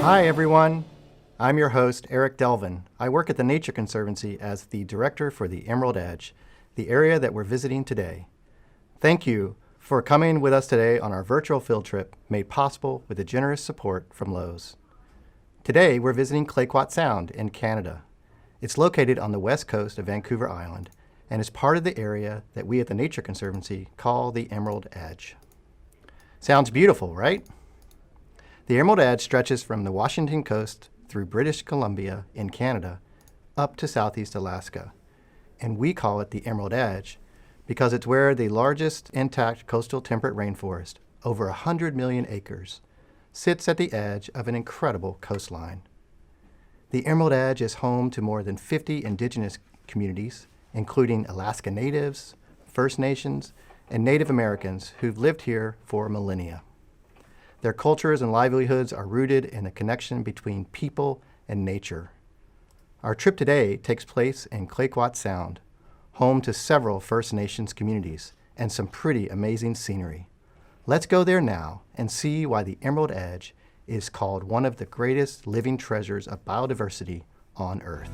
Hi, everyone. I'm your host, Eric Delvin. I work at the Nature Conservancy as the director for the Emerald Edge, the area that we're visiting today. Thank you for coming with us today on our virtual field trip made possible with the generous support from Lowe's. Today, we're visiting Tla-o-qui-aht Sound in Canada. It's located on the west coast of Vancouver Island and is part of the area that we at the Nature Conservancy call the Emerald Edge. Sounds beautiful, right? The Emerald Edge stretches from the Washington coast through British Columbia in Canada up to southeast Alaska. And we call it the Emerald Edge because it's where the largest intact coastal temperate rainforest, over 100 million acres, sits at the edge of an incredible coastline. The Emerald Edge is home to more than 50 indigenous communities, including Alaska Natives, First Nations, and Native Americans who've lived here for millennia. Their cultures and livelihoods are rooted in the connection between people and nature. Our trip today takes place in Tla-o-qui-aht Sound, home to several First Nations communities and some pretty amazing scenery. Let's go there now and see why the Emerald Edge is called one of the greatest living treasures of biodiversity on Earth.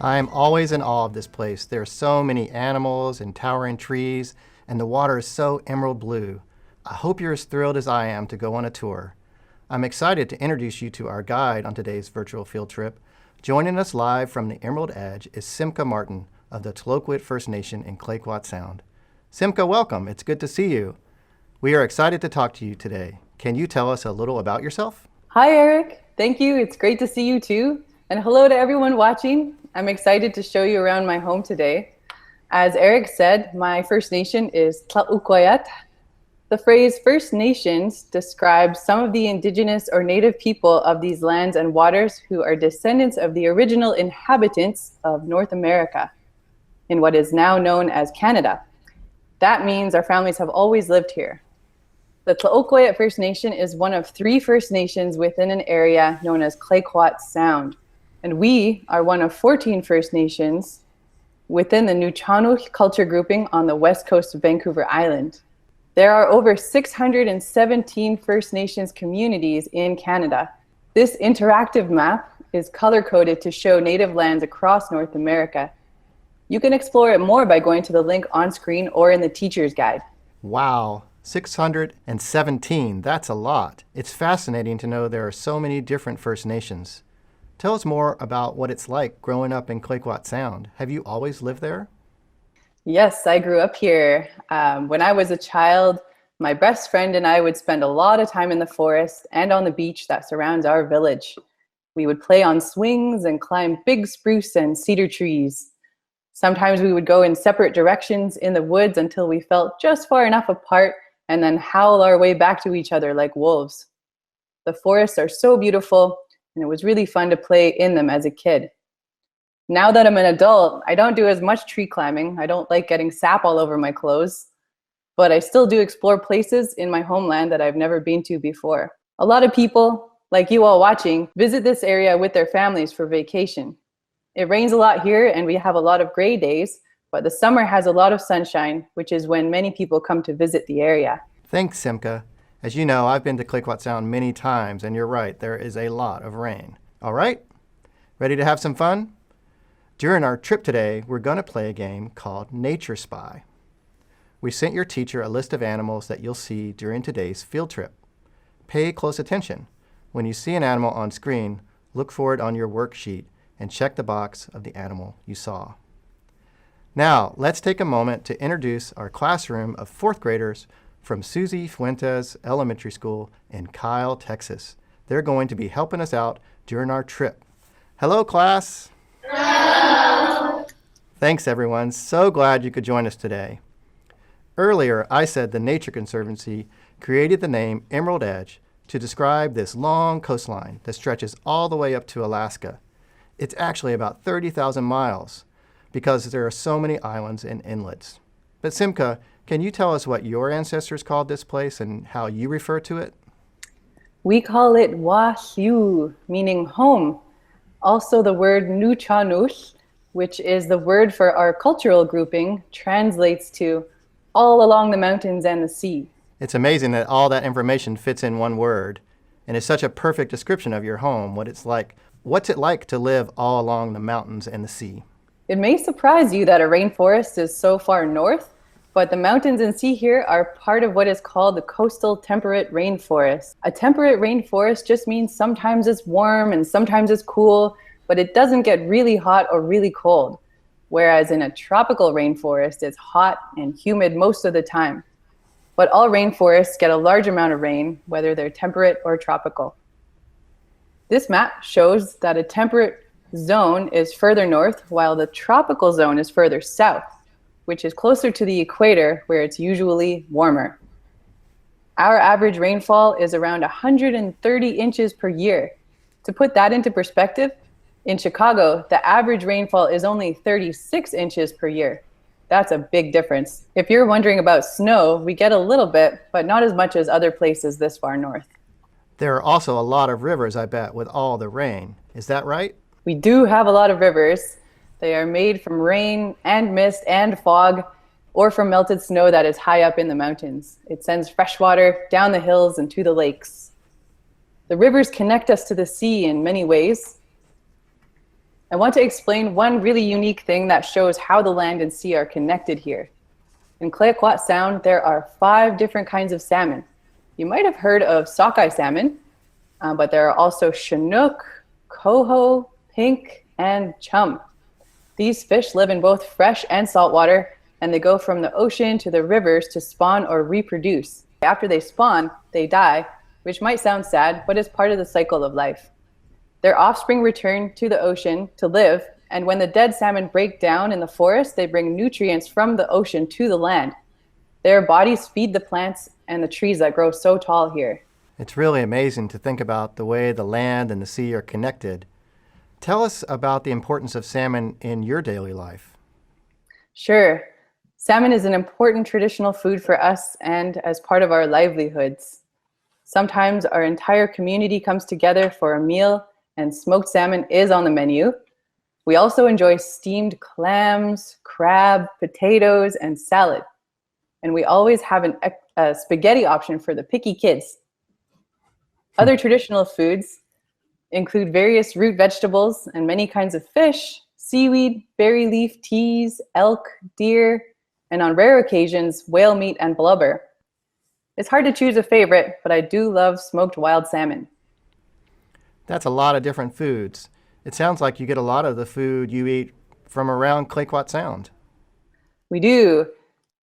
I am always in awe of this place. There are so many animals and towering trees, and the water is so emerald blue. I hope you're as thrilled as I am to go on a tour. I'm excited to introduce you to our guide on today's virtual field trip. Joining us live from the Emerald Edge is Tsimka Martin of the Tla-o-qui-aht First Nation in Tla-o-qui-aht Sound. Tsimka, welcome. It's good to see you. We are excited to talk to you today. Can you tell us a little about yourself? Hi, Eric. Thank you. It's great to see you too. And hello to everyone watching. I'm excited to show you around my home today. As Eric said, my First Nation is Tla-o-qui-aht. The phrase First Nations describes some of the indigenous or native people of these lands and waters who are descendants of the original inhabitants of North America in what is now known as Canada. That means our families have always lived here. The Tla-o-qui-aht First Nation is one of 3 First Nations within an area known as Tla-o-qui-aht Sound. And we are one of 14 First Nations within the Nuu-chah-nulth culture grouping on the west coast of Vancouver Island. There are over 617 First Nations communities in Canada. This interactive map is color-coded to show native lands across North America. You can explore it more by going to the link on screen or in the teacher's guide. Wow, 617, that's a lot. It's fascinating to know there are so many different First Nations. Tell us more about what it's like growing up in Tla-o-qui-aht Sound. Have you always lived there? Yes, I grew up here. When I was a child, my best friend and I would spend a lot of time in the forest and on the beach that surrounds our village. We would play on swings and climb big spruce and cedar trees. Sometimes we would go in separate directions in the woods until we felt just far enough apart and then howl our way back to each other like wolves. The forests are so beautiful, and it was really fun to play in them as a kid. Now that I'm an adult, I don't do as much tree climbing. I don't like getting sap all over my clothes, but I still do explore places in my homeland that I've never been to before. A lot of people, like you all watching, visit this area with their families for vacation. It rains a lot here and we have a lot of gray days, but the summer has a lot of sunshine, which is when many people come to visit the area. Thanks, Tsimka. As you know, I've been to Tla-o-qui-aht Sound many times, and you're right, there is a lot of rain. All right? Ready to have some fun? During our trip today, we're going to play a game called Nature Spy. We sent your teacher a list of animals that you'll see during today's field trip. Pay close attention. When you see an animal on screen, look for it on your worksheet and check the box of the animal you saw. Now, let's take a moment to introduce our classroom of fourth graders from Susie Fuentes Elementary School in Kyle, Texas. They're going to be helping us out during our trip. Hello, class. Hello. Thanks, everyone. So glad you could join us today. Earlier, I said the Nature Conservancy created the name Emerald Edge to describe this long coastline that stretches all the way up to Alaska. It's actually about 30,000 miles because there are so many islands and inlets. But Tsimka, can you tell us what your ancestors called this place and how you refer to it? We call it Wahyu, meaning home. Also, the word Nuchanush, which is the word for our cultural grouping, translates to all along the mountains and the sea. It's amazing that all that information fits in one word, and it's such a perfect description of your home, what it's like. What's it like to live all along the mountains and the sea? It may surprise you that a rainforest is so far north, but the mountains and sea here are part of what is called the coastal temperate rainforest. A temperate rainforest just means sometimes it's warm and sometimes it's cool, but it doesn't get really hot or really cold. Whereas in a tropical rainforest, it's hot and humid most of the time. But all rainforests get a large amount of rain, whether they're temperate or tropical. This map shows that a temperate zone is further north, while the tropical zone is further south, which is closer to the equator, where it's usually warmer. Our average rainfall is around 130 inches per year. To put that into perspective, in Chicago, the average rainfall is only 36 inches per year. That's a big difference. If you're wondering about snow, we get a little bit, but not as much as other places this far north. There are also a lot of rivers, I bet, with all the rain. Is that right? We do have a lot of rivers. They are made from rain and mist and fog, or from melted snow that is high up in the mountains. It sends fresh water down the hills and to the lakes. The rivers connect us to the sea in many ways. I want to explain one really unique thing that shows how the land and sea are connected here. In Tla-o-qui-aht Sound, there are 5 different kinds of salmon. You might have heard of sockeye salmon, but there are also Chinook, coho, pink, and chum. These fish live in both fresh and salt water, and they go from the ocean to the rivers to spawn or reproduce. After they spawn, they die, which might sound sad, but it's part of the cycle of life. Their offspring return to the ocean to live, and when the dead salmon break down in the forest, they bring nutrients from the ocean to the land. Their bodies feed the plants and the trees that grow so tall here. It's really amazing to think about the way the land and the sea are connected. Tell us about the importance of salmon in your daily life. Sure. Salmon is an important traditional food for us and as part of our livelihoods. Sometimes our entire community comes together for a meal and smoked salmon is on the menu. We also enjoy steamed clams, crab, potatoes, and salad. And we always have a spaghetti option for the picky kids. Other traditional foods include various root vegetables and many kinds of fish, seaweed, berry leaf teas, elk, deer, and on rare occasions, whale meat and blubber. It's hard to choose a favorite, but I do love smoked wild salmon. That's a lot of different foods. It sounds like you get a lot of the food you eat from around Tla-o-qui-aht Sound. We do.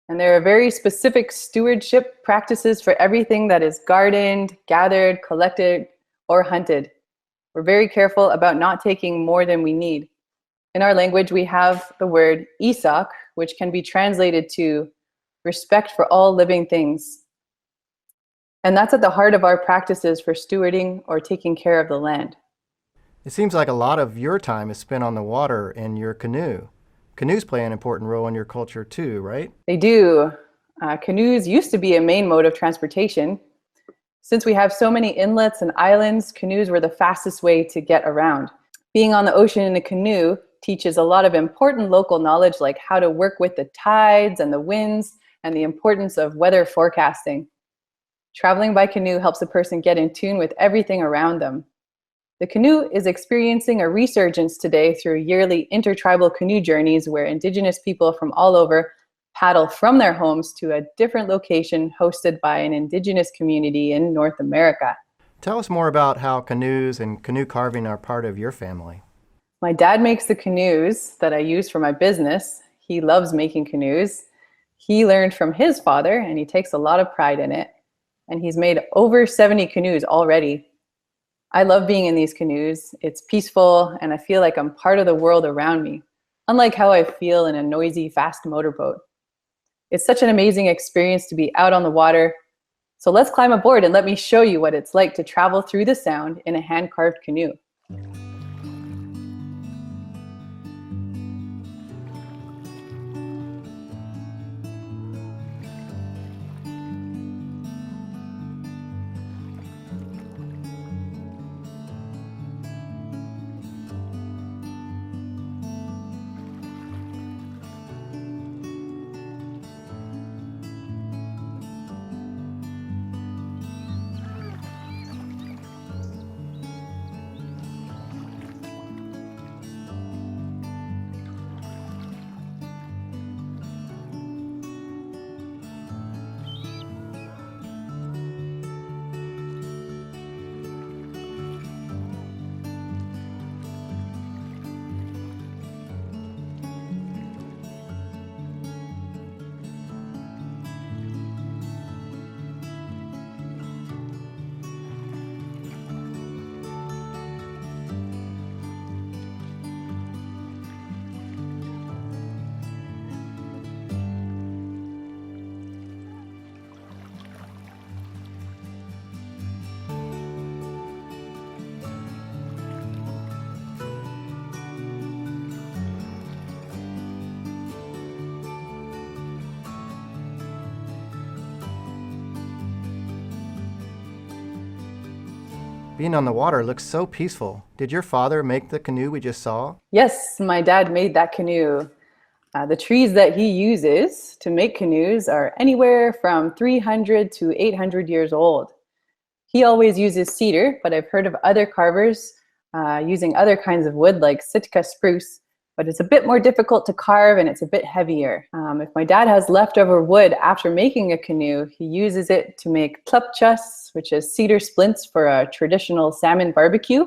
And there are very specific stewardship practices for everything that is gardened, gathered, collected, or hunted. We're very careful about not taking more than we need. In our language, we have the word isak, which can be translated to respect for all living things. And that's at the heart of our practices for stewarding or taking care of the land. It seems like a lot of your time is spent on the water in your canoe. Canoes play an important role in your culture too, right? They do. Canoes used to be a main mode of transportation. Since we have so many inlets and islands, canoes were the fastest way to get around. Being on the ocean in a canoe teaches a lot of important local knowledge, like how to work with the tides and the winds and the importance of weather forecasting. Traveling by canoe helps a person get in tune with everything around them. The canoe is experiencing a resurgence today through yearly intertribal canoe journeys where Indigenous people from all over paddle from their homes to a different location hosted by an Indigenous community in North America. Tell us more about how canoes and canoe carving are part of your family. My dad makes the canoes that I use for my business. He loves making canoes. He learned from his father, and he takes a lot of pride in it. And he's made over 70 canoes already. I love being in these canoes. It's peaceful, and I feel like I'm part of the world around me, unlike how I feel in a noisy, fast motorboat. It's such an amazing experience to be out on the water. So let's climb aboard and let me show you what it's like to travel through the sound in a hand-carved canoe. Being on the water looks so peaceful. Did your father make the canoe we just saw? Yes, my dad made that canoe. The trees that he uses to make canoes are anywhere from 300 to 800 years old. He always uses cedar, but I've heard of other carvers using other kinds of wood like Sitka spruce, but it's a bit more difficult to carve and it's a bit heavier. If my dad has leftover wood after making a canoe, he uses it to make tlupchas, which is cedar splints for a traditional salmon barbecue.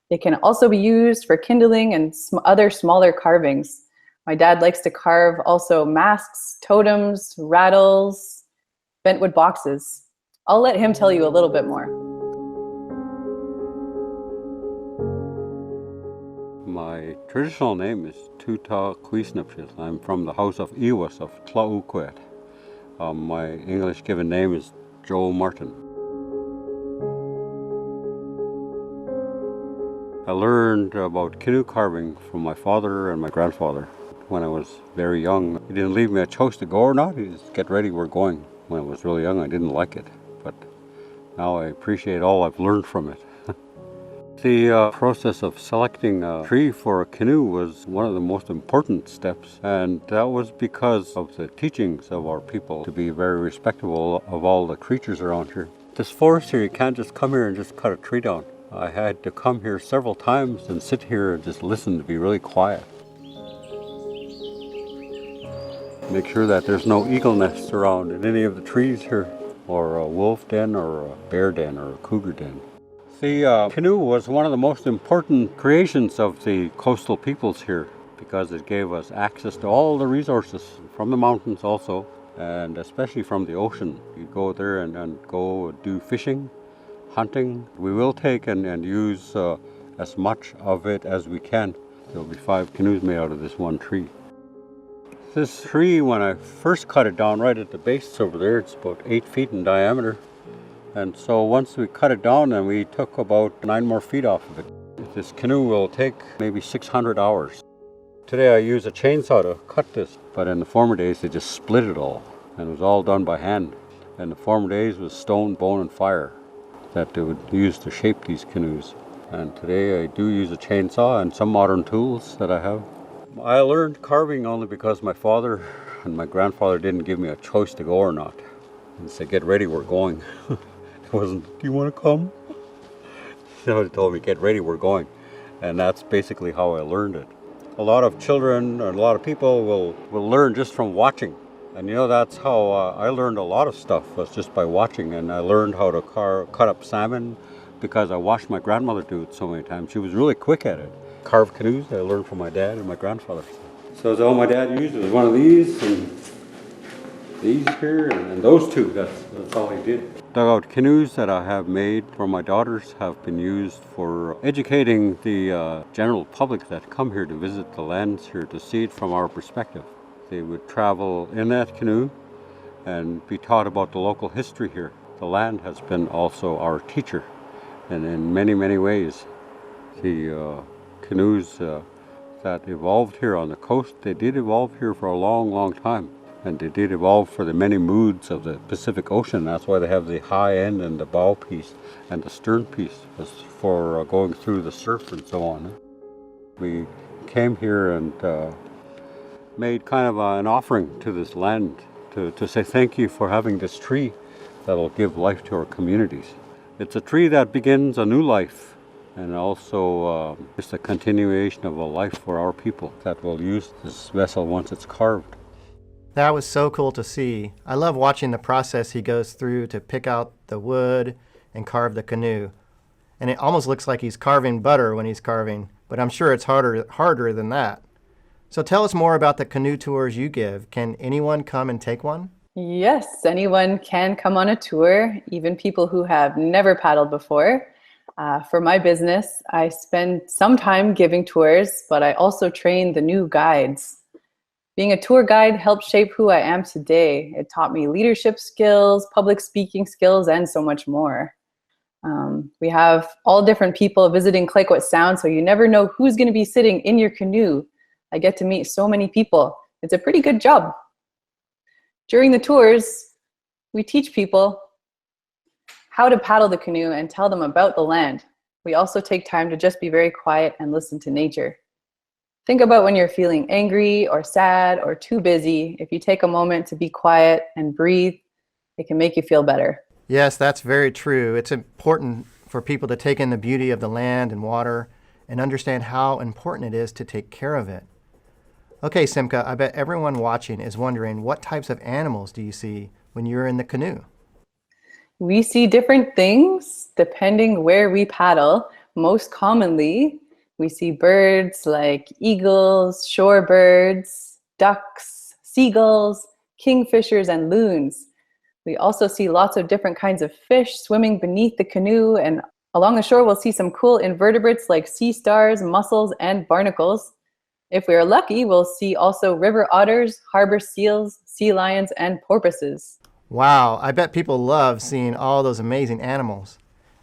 It can also be used for kindling and other smaller carvings. My dad likes to carve also masks, totems, rattles, bentwood boxes. I'll let him tell you a little bit more. My traditional name is Tla-o-qui-aht. I'm from the house of Iwas of Tla-o-qui-aht. My English given name is Joe Martin. I learned about canoe carving from my father and my grandfather when I was very young. He didn't leave me a choice to go or not. He just get ready, we're going. When I was really young, I didn't like it, but now I appreciate all I've learned from it. The process of selecting a tree for a canoe was one of the most important steps, and that was because of the teachings of our people to be very respectful of all the creatures around here. This forest here, you can't just come here and just cut a tree down. I had to come here several times and sit here and just listen to be really quiet. Make sure that there's no eagle nests around in any of the trees here, or a wolf den, or a bear den, or a cougar den. The canoe was one of the most important creations of the coastal peoples here because it gave us access to all the resources from the mountains also, and especially from the ocean. You go there and go do fishing, hunting. We will take and use as much of it as we can. There'll be 5 canoes made out of this one tree. This tree, when I first cut it down right at the base over there, it's about 8 feet in diameter. And so once we cut it down, then we took about 9 more feet off of it. This canoe will take maybe 600 hours. Today I use a chainsaw to cut this, but in the former days they just split it all, and it was all done by hand. In the former days was stone, bone, and fire that they would use to shape these canoes. And today I do use a chainsaw and some modern tools that I have. I learned carving only because my father and my grandfather didn't give me a choice to go or not. They said, "Get ready, we're going." It wasn't, "Do you want to come?" No, they told me, "Get ready, we're going." And that's basically how I learned it. A lot of children and a lot of people will learn just from watching. And that's how I learned a lot of stuff, was just by watching. And I learned how to cut up salmon because I watched my grandmother do it so many times. She was really quick at it. Carve canoes, I learned from my dad and my grandfather. So that's all my dad used, was one of these, and these here, and those two. That's all he did. Dugout canoes that I have made for my daughters have been used for educating the general public that come here to visit the lands here to see it from our perspective. They would travel in that canoe and be taught about the local history here. The land has been also our teacher, and in many, many ways. The canoes that evolved here on the coast, they did evolve here for a long, long time. And they did evolve for the many moods of the Pacific Ocean. That's why they have the high end and the bow piece and the stern piece was for going through the surf and so on. We came here and made kind of an offering to this land to say thank you for having this tree that'll give life to our communities. It's a tree that begins a new life, and also just a continuation of a life for our people that will use this vessel once it's carved. That was so cool to see. I love watching the process he goes through to pick out the wood and carve the canoe. And it almost looks like he's carving butter when he's carving, but I'm sure it's harder than that. So tell us more about the canoe tours you give. Can anyone come and take one? Yes, anyone can come on a tour, even people who have never paddled before. For my business, I spend some time giving tours, but I also train the new guides. Being a tour guide helped shape who I am today. It taught me leadership skills, public speaking skills, and so much more. We have all different people visiting Tla-o-qui-aht Sound, so you never know who's going to be sitting in your canoe. I get to meet so many people. It's a pretty good job. During the tours, we teach people how to paddle the canoe and tell them about the land. We also take time to just be very quiet and listen to nature. Think about when you're feeling angry or sad or too busy. If you take a moment to be quiet and breathe, it can make you feel better. Yes, that's very true. It's important for people to take in the beauty of the land and water and understand how important it is to take care of it. Okay, Tsimka, I bet everyone watching is wondering, what types of animals do you see when you're in the canoe? We see different things depending where we paddle. Most commonly, we see birds like eagles, shorebirds, ducks, seagulls, kingfishers, and loons. We also see lots of different kinds of fish swimming beneath the canoe, and along the shore we'll see some cool invertebrates like sea stars, mussels, and barnacles. If we are lucky, we'll see also river otters, harbor seals, sea lions, and porpoises. Wow, I bet people love seeing all those amazing animals.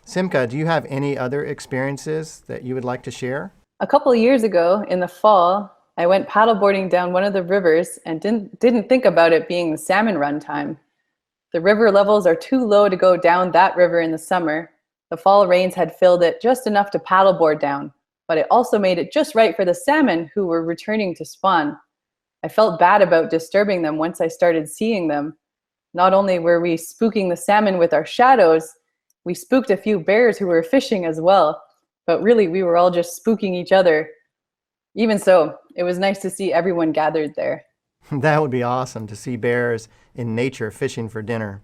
Tsimka, do you have any other experiences that you would like to share? A couple of years ago in the fall, I went paddleboarding down one of the rivers and didn't think about it being the salmon run time. The river levels are too low to go down that river in the summer. The fall rains had filled it just enough to paddleboard down, but it also made it just right for the salmon who were returning to spawn. I felt bad about disturbing them once I started seeing them. Not only were we spooking the salmon with our shadows, we spooked a few bears who were fishing as well. But really, we were all just spooking each other. Even so, it was nice to see everyone gathered there. That would be awesome to see bears in nature fishing for dinner.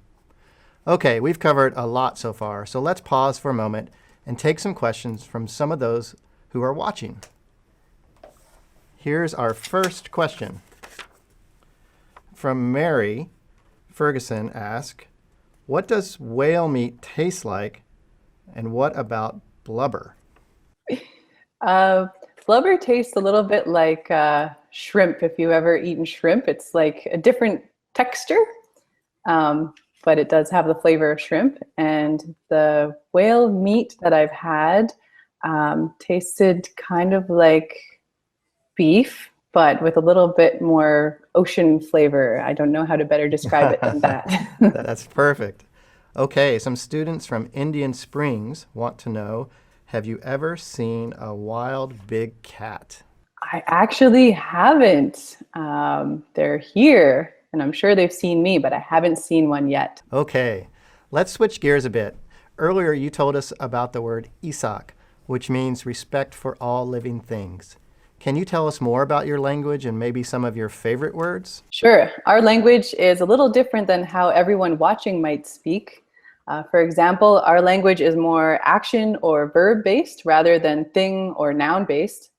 Okay, we've covered a lot so far, so let's pause for a moment and take some questions from some of those who are watching. Here's our first question. From Mary Ferguson asked, what does whale meat taste like, and what about blubber? Blubber tastes a little bit like shrimp. If you've ever eaten shrimp, it's like a different texture, but it does have the flavor of shrimp. And the whale meat that I've had tasted kind of like beef, but with a little bit more ocean flavor. I don't know how to better describe it than that. That's perfect. Okay, some students from Indian Springs want to know, have you ever seen a wild big cat? I actually haven't. They're here, and I'm sure they've seen me, but I haven't seen one yet. Okay, let's switch gears a bit. Earlier you told us about the word isak, which means respect for all living things. Can you tell us more about your language and maybe some of your favorite words? Sure. Our language is a little different than how everyone watching might speak. For example, our language is more action or verb based rather than thing or noun based.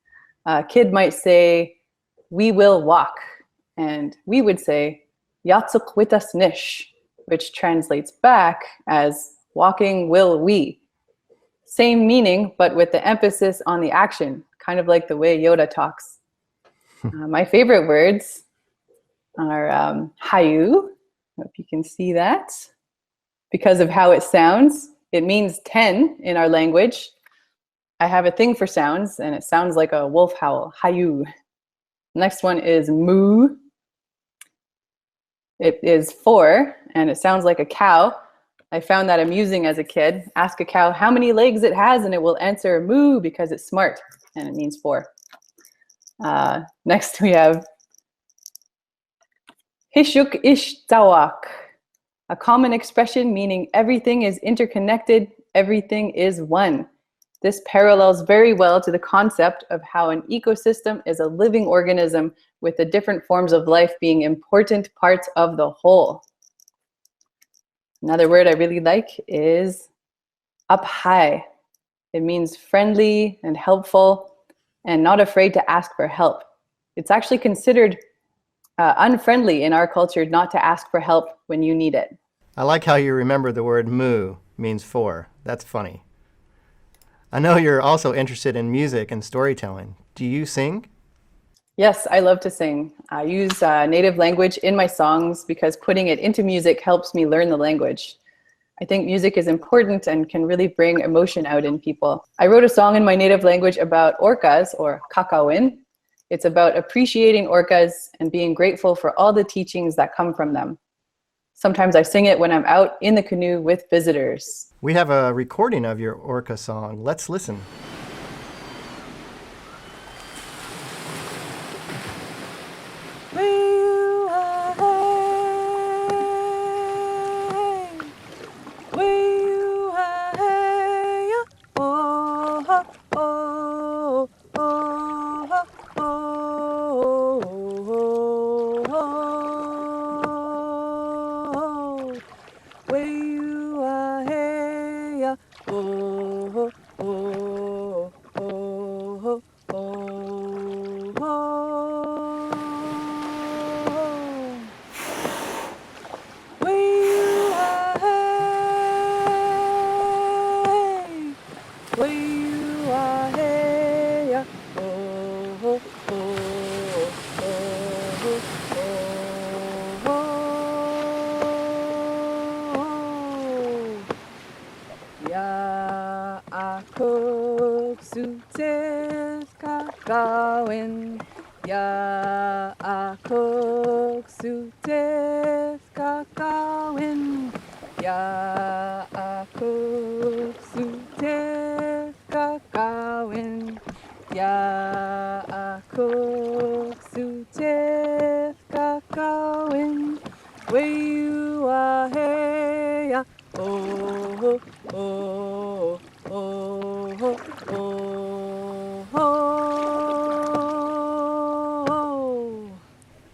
A kid might say, we will walk, and we would say, yatsuk witas nish, which translates back as walking will we. Same meaning, but with the emphasis on the action, kind of like the way Yoda talks. My favorite words are hayu. I hope you can see that. Because of how it sounds, it means 10 in our language. I have a thing for sounds, and it sounds like a wolf howl, hayu. Next one is moo. It is 4, and it sounds like a cow. I found that amusing as a kid. Ask a cow how many legs it has, and it will answer moo because it's smart, and it means 4. Next we have hishuk ish tawak, a common expression meaning everything is interconnected, everything is one. This parallels very well to the concept of how an ecosystem is a living organism with the different forms of life being important parts of the whole. Another word I really like is aphay. It means friendly and helpful and not afraid to ask for help. It's actually considered unfriendly in our culture not to ask for help when you need it. I like how you remember the word moo means 4. That's funny. I know you're also interested in music and storytelling. Do you sing? Yes, I love to sing. I use native language in my songs because putting it into music helps me learn the language. I think music is important and can really bring emotion out in people. I wrote a song in my native language about orcas, or kakawin. It's about appreciating orcas and being grateful for all the teachings that come from them. Sometimes I sing it when I'm out in the canoe with visitors. We have a recording of your orca song. Let's listen.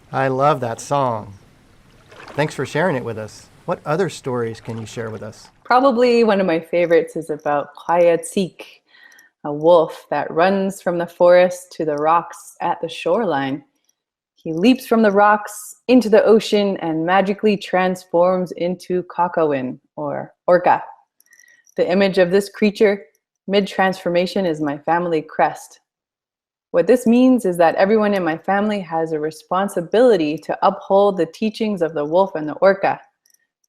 I love that song. Thanks for sharing it with us. What other stories can you share with us? Probably one of my favorites is about Tla-o-qui-aht, a wolf that runs from the forest to the rocks at the shoreline. He leaps from the rocks into the ocean and magically transforms into Kakawin, or orca. The image of this creature mid-transformation is my family crest. What this means is that everyone in my family has a responsibility to uphold the teachings of the wolf and the orca.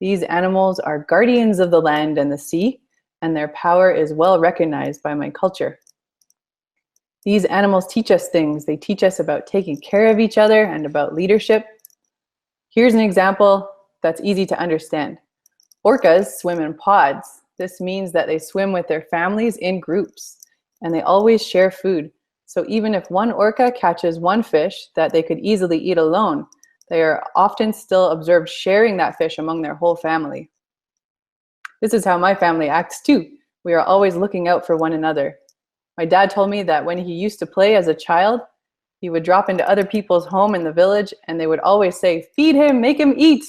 These animals are guardians of the land and the sea, and their power is well recognized by my culture. These animals teach us things. They teach us about taking care of each other and about leadership. Here's an example that's easy to understand. Orcas swim in pods. This means that they swim with their families in groups, and they always share food. So even if one orca catches one fish that they could easily eat alone, they are often still observed sharing that fish among their whole family. This is how my family acts too. We are always looking out for one another. My dad told me that when he used to play as a child, he would drop into other people's home in the village and they would always say, "Feed him, make him eat."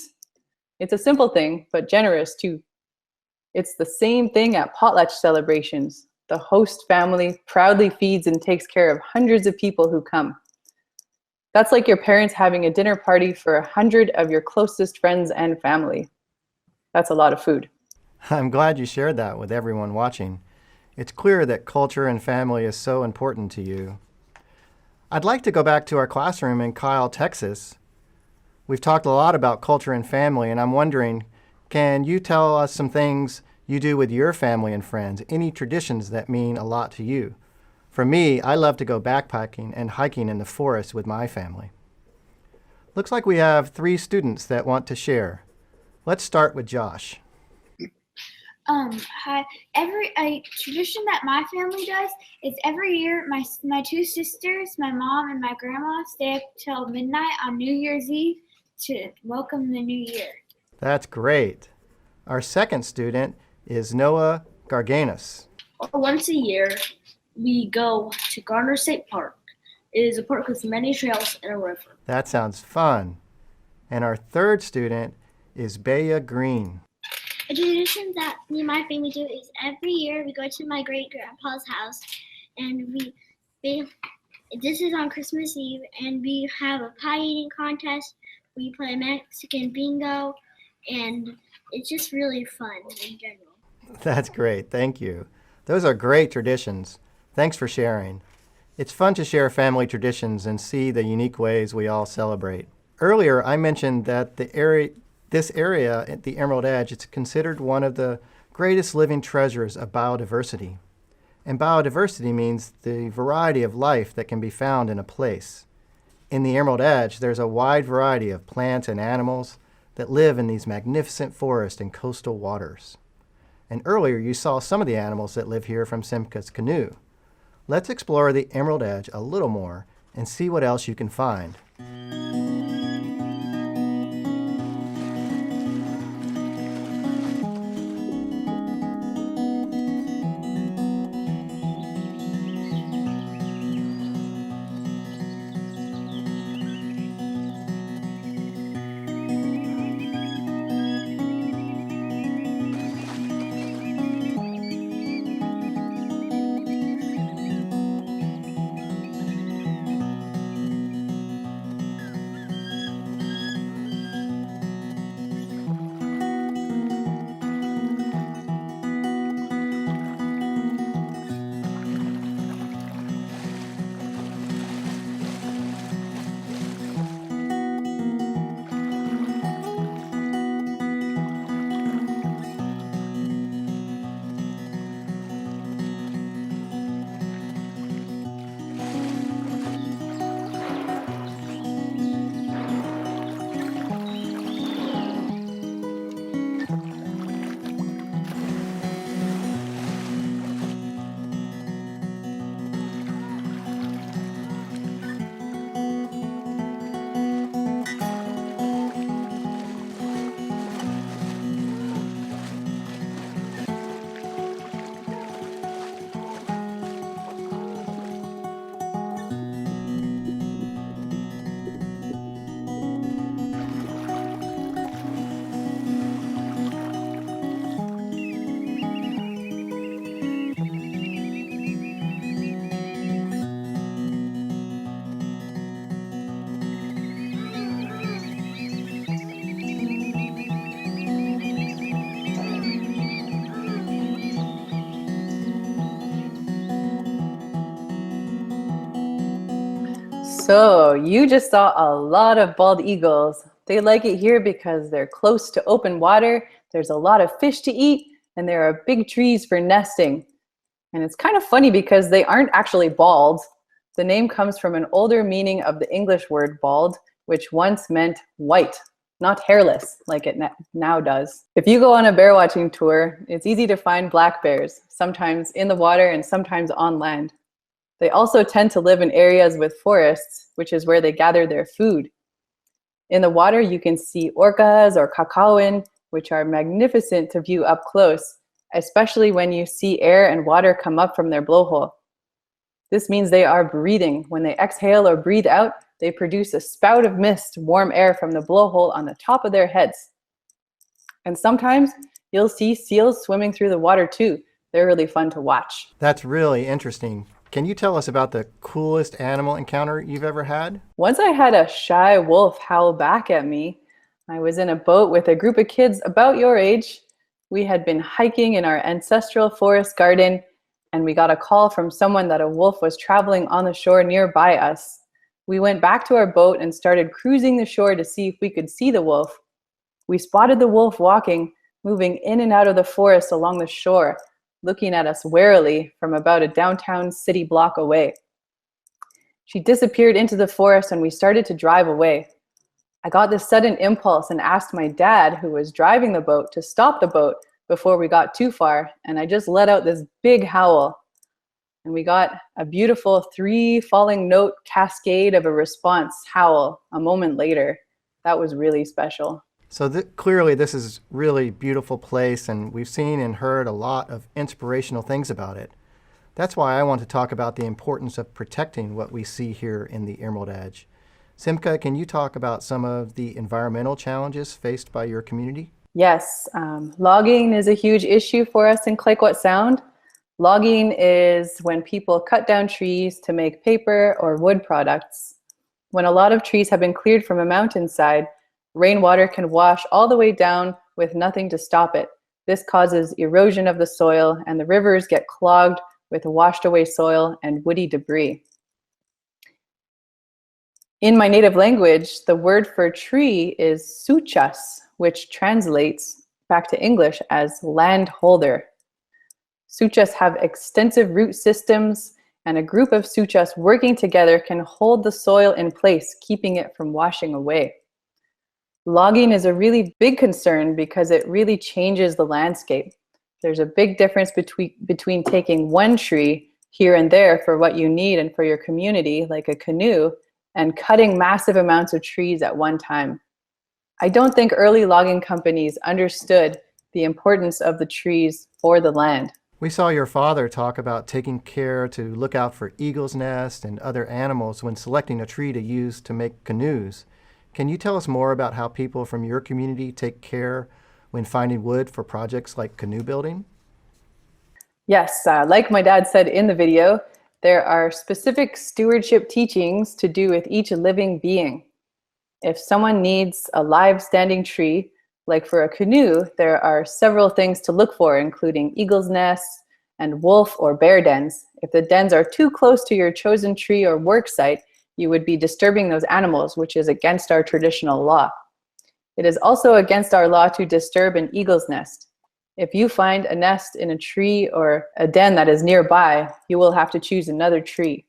It's a simple thing, but generous too. It's the same thing at potlatch celebrations. The host family proudly feeds and takes care of hundreds of people who come. That's like your parents having a dinner party for 100 of your closest friends and family. That's a lot of food. I'm glad you shared that with everyone watching. It's clear that culture and family is so important to you. I'd like to go back to our classroom in Kyle, Texas. We've talked a lot about culture and family, and I'm wondering, can you tell us some things you do with your family and friends, any traditions that mean a lot to you? For me, I love to go backpacking and hiking in the forest with my family. Looks like we have 3 students that want to share. Let's start with Josh. Hi. A tradition that my family does is every year my 2 sisters, my mom and my grandma stay up till midnight on New Year's Eve to welcome the new year. That's great. Our second student is Noah Garganis. Once a year, we go to Garner State Park. It is a park with many trails and a river. That sounds fun. And our third student is Bea Green. A tradition that me and my family do is every year we go to my great grandpa's house and this is on Christmas Eve and we have a pie eating contest. We play Mexican bingo and it's just really fun in general. That's great. Thank you. Those are great traditions. Thanks for sharing. It's fun to share family traditions and see the unique ways we all celebrate. Earlier, I mentioned that this area at the Emerald Edge, it's considered one of the greatest living treasures of biodiversity. And biodiversity means the variety of life that can be found in a place. In the Emerald Edge, there's a wide variety of plants and animals that live in these magnificent forests and coastal waters. And earlier, you saw some of the animals that live here from Tsimka's Canoe. Let's explore the Emerald Edge a little more and see what else you can find. So you just saw a lot of bald eagles. They like it here because they're close to open water, there's a lot of fish to eat, and there are big trees for nesting. And it's kind of funny because they aren't actually bald. The name comes from an older meaning of the English word bald, which once meant white, not hairless like it now does. If you go on a bear watching tour, it's easy to find black bears, sometimes in the water and sometimes on land. They also tend to live in areas with forests, which is where they gather their food. In the water, you can see orcas or kakauin, which are magnificent to view up close, especially when you see air and water come up from their blowhole. This means they are breathing. When they exhale or breathe out, they produce a spout of mist, warm air from the blowhole on the top of their heads. And sometimes you'll see seals swimming through the water too. They're really fun to watch. That's really interesting. Can you tell us about the coolest animal encounter you've ever had? Once I had a shy wolf howl back at me. I was in a boat with a group of kids about your age. We had been hiking in our ancestral forest garden, and we got a call from someone that a wolf was traveling on the shore nearby us. We went back to our boat and started cruising the shore to see if we could see the wolf. We spotted the wolf walking, moving in and out of the forest along the shore, looking at us warily from about a downtown city block away. She disappeared into the forest and we started to drive away. I got this sudden impulse and asked my dad, who was driving the boat, to stop the boat before we got too far, and I just let out this big howl. And we got a beautiful 3 falling note cascade of a response howl a moment later. That was really special. So clearly this is a really beautiful place, and we've seen and heard a lot of inspirational things about it. That's why I want to talk about the importance of protecting what we see here in the Emerald Edge. Tsimka, can you talk about some of the environmental challenges faced by your community? Yes, logging is a huge issue for us in Tla-o-qui-aht Sound. Logging is when people cut down trees to make paper or wood products. When a lot of trees have been cleared from a mountainside, rainwater can wash all the way down with nothing to stop it. This causes erosion of the soil, and the rivers get clogged with washed away soil and woody debris. In my native language, the word for tree is suchas, which translates back to English as landholder. Suchas have extensive root systems, and a group of suchas working together can hold the soil in place, keeping it from washing away. Logging is a really big concern because it really changes the landscape. There's a big difference between taking one tree here and there for what you need and for your community, like a canoe, and cutting massive amounts of trees at one time. I don't think early logging companies understood the importance of the trees for the land. We saw your father talk about taking care to look out for eagle's nest and other animals when selecting a tree to use to make canoes. Can you tell us more about how people from your community take care when finding wood for projects like canoe building? Yes, like my dad said in the video, there are specific stewardship teachings to do with each living being. If someone needs a live standing tree, like for a canoe, there are several things to look for, including eagle's nests and wolf or bear dens. If the dens are too close to your chosen tree or work site, you would be disturbing those animals, which is against our traditional law. It is also against our law to disturb an eagle's nest. If you find a nest in a tree or a den that is nearby, you will have to choose another tree.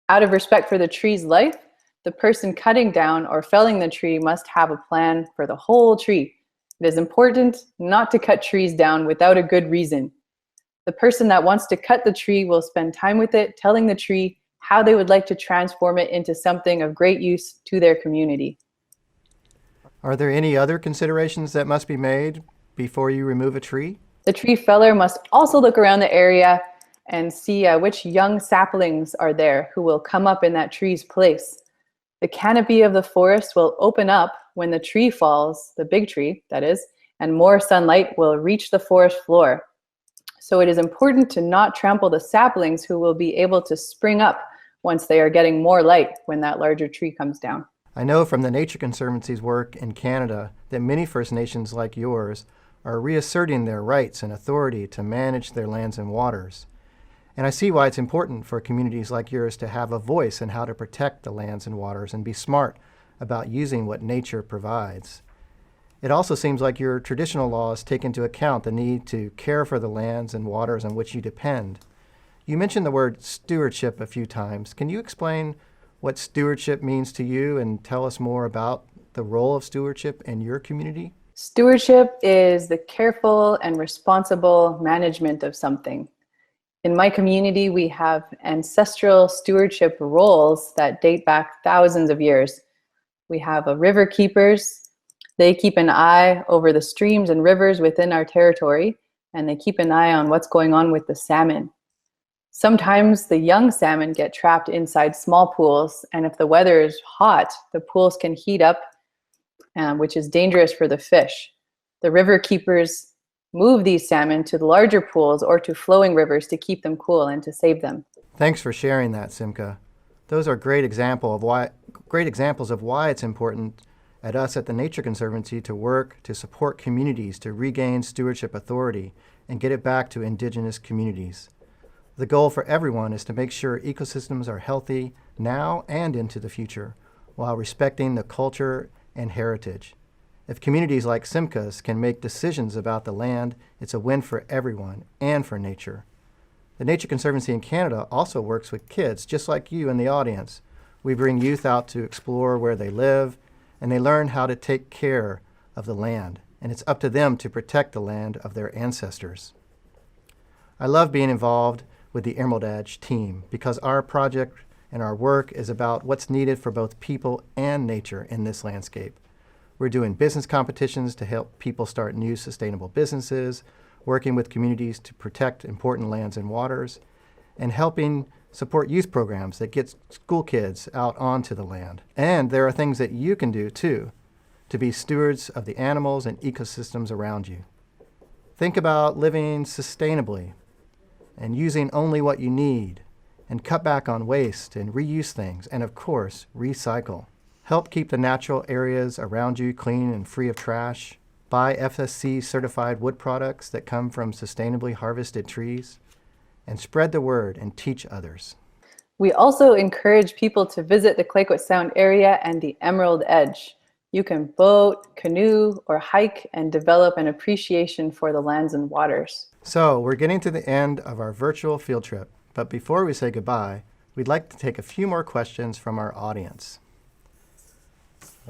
Out of respect for the tree's life, the person cutting down or felling the tree must have a plan for the whole tree. It is important not to cut trees down without a good reason. The person that wants to cut the tree will spend time with it, telling the tree how they would like to transform it into something of great use to their community. Are there any other considerations that must be made before you remove a tree? The tree feller must also look around the area and see which young saplings are there who will come up in that tree's place. The canopy of the forest will open up when the tree falls, the big tree, that is, and more sunlight will reach the forest floor. So it is important to not trample the saplings who will be able to spring up once they are getting more light when that larger tree comes down. I know from the Nature Conservancy's work in Canada that many First Nations like yours are reasserting their rights and authority to manage their lands and waters. And I see why it's important for communities like yours to have a voice in how to protect the lands and waters and be smart about using what nature provides. It also seems like your traditional laws take into account the need to care for the lands and waters on which you depend. You mentioned the word stewardship a few times. Can you explain what stewardship means to you and tell us more about the role of stewardship in your community? Stewardship is the careful and responsible management of something. In my community, we have ancestral stewardship roles that date back thousands of years. We have river keepers. They keep an eye over the streams and rivers within our territory, and they keep an eye on what's going on with the salmon. Sometimes the young salmon get trapped inside small pools, and if the weather is hot, the pools can heat up, which is dangerous for the fish. The river keepers move these salmon to the larger pools or to flowing rivers to keep them cool and to save them. Thanks for sharing that, Tsimka. Those are great examples of why it's important at us at the Nature Conservancy to work to support communities to regain stewardship authority and get it back to indigenous communities. The goal for everyone is to make sure ecosystems are healthy now and into the future, while respecting the culture and heritage. If communities like Tsimka's can make decisions about the land, it's a win for everyone and for nature. The Nature Conservancy in Canada also works with kids, just like you in the audience. We bring youth out to explore where they live, and they learn how to take care of the land, and it's up to them to protect the land of their ancestors. I love being involved with the Emerald Edge team because our project and our work is about what's needed for both people and nature in this landscape. We're doing business competitions to help people start new sustainable businesses, working with communities to protect important lands and waters, and helping support youth programs that get school kids out onto the land. And there are things that you can do too to be stewards of the animals and ecosystems around you. Think about living sustainably and using only what you need, and cut back on waste and reuse things, and of course, recycle. Help keep the natural areas around you clean and free of trash. Buy FSC certified wood products that come from sustainably harvested trees, and spread the word and teach others. We also encourage people to visit the Tla-o-qui-aht Sound area and the Emerald Edge. You can boat, canoe, or hike and develop an appreciation for the lands and waters. So we're getting to the end of our virtual field trip, but before we say goodbye, we'd like to take a few more questions from our audience.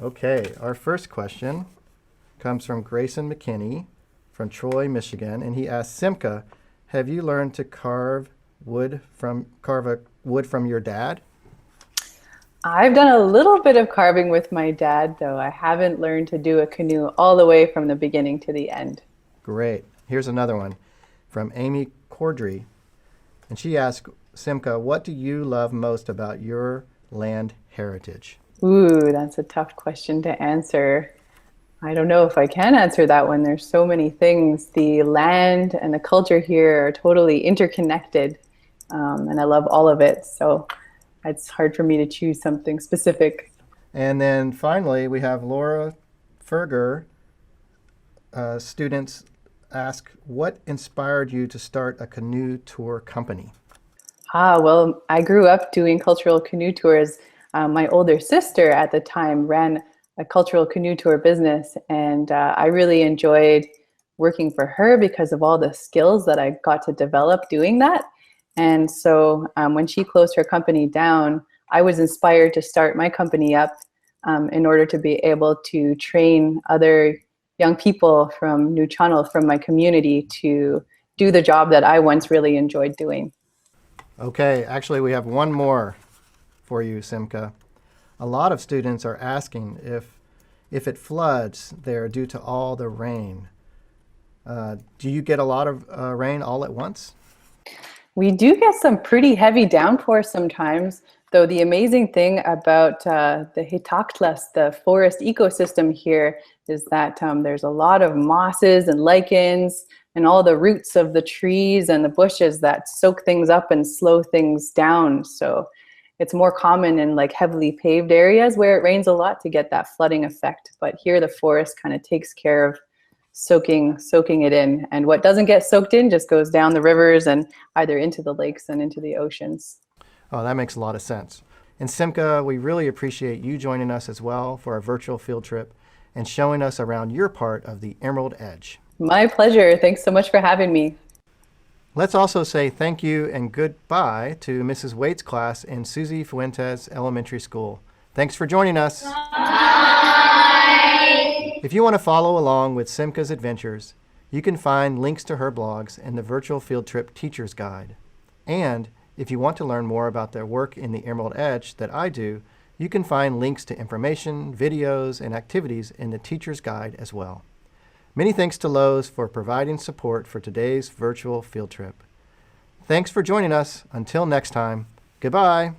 Okay, our first question comes from Grayson McKinney from Troy, Michigan, and he asks, Tsimka, have you learned to carve wood from your dad? I've done a little bit of carving with my dad, though I haven't learned to do a canoe all the way from the beginning to the end. Great. Here's another one from Amy Cordry, and she asks, Tsimka, what do you love most about your land heritage? Ooh, that's a tough question to answer. I don't know if I can answer that one. There's so many things. The land and the culture here are totally interconnected, and I love all of it. So it's hard for me to choose something specific. And then finally, we have Laura Ferger. Students ask, what inspired you to start a canoe tour company? Well, I grew up doing cultural canoe tours. My older sister at the time ran a cultural canoe tour business, and I really enjoyed working for her because of all the skills that I got to develop doing that. And so when she closed her company down, I was inspired to start my company up in order to be able to train other young people from New Channel, from my community, to do the job that I once really enjoyed doing. Okay, actually we have one more for you, Tsimka. A lot of students are asking if it floods there due to all the rain. Do you get a lot of rain all at once? We do get some pretty heavy downpours sometimes, though the amazing thing about the Hitaktlas, the forest ecosystem here, is that there's a lot of mosses and lichens and all the roots of the trees and the bushes that soak things up and slow things down. So it's more common in like heavily paved areas where it rains a lot to get that flooding effect. But here the forest kind of takes care of soaking it in. And what doesn't get soaked in just goes down the rivers and either into the lakes and into the oceans. Oh, that makes a lot of sense. And Tsimka, we really appreciate you joining us as well for our virtual field trip and showing us around your part of the Emerald Edge. My pleasure. Thanks so much for having me. Let's also say thank you and goodbye to Mrs. Waite's class in Susie Fuentes Elementary School. Thanks for joining us. Bye. If you want to follow along with Tsimka's adventures, you can find links to her blogs in the Virtual Field Trip Teacher's Guide. And if you want to learn more about their work in the Emerald Edge that I do, you can find links to information, videos, and activities in the Teacher's Guide as well. Many thanks to Lowe's for providing support for today's virtual field trip. Thanks for joining us. Until next time, goodbye.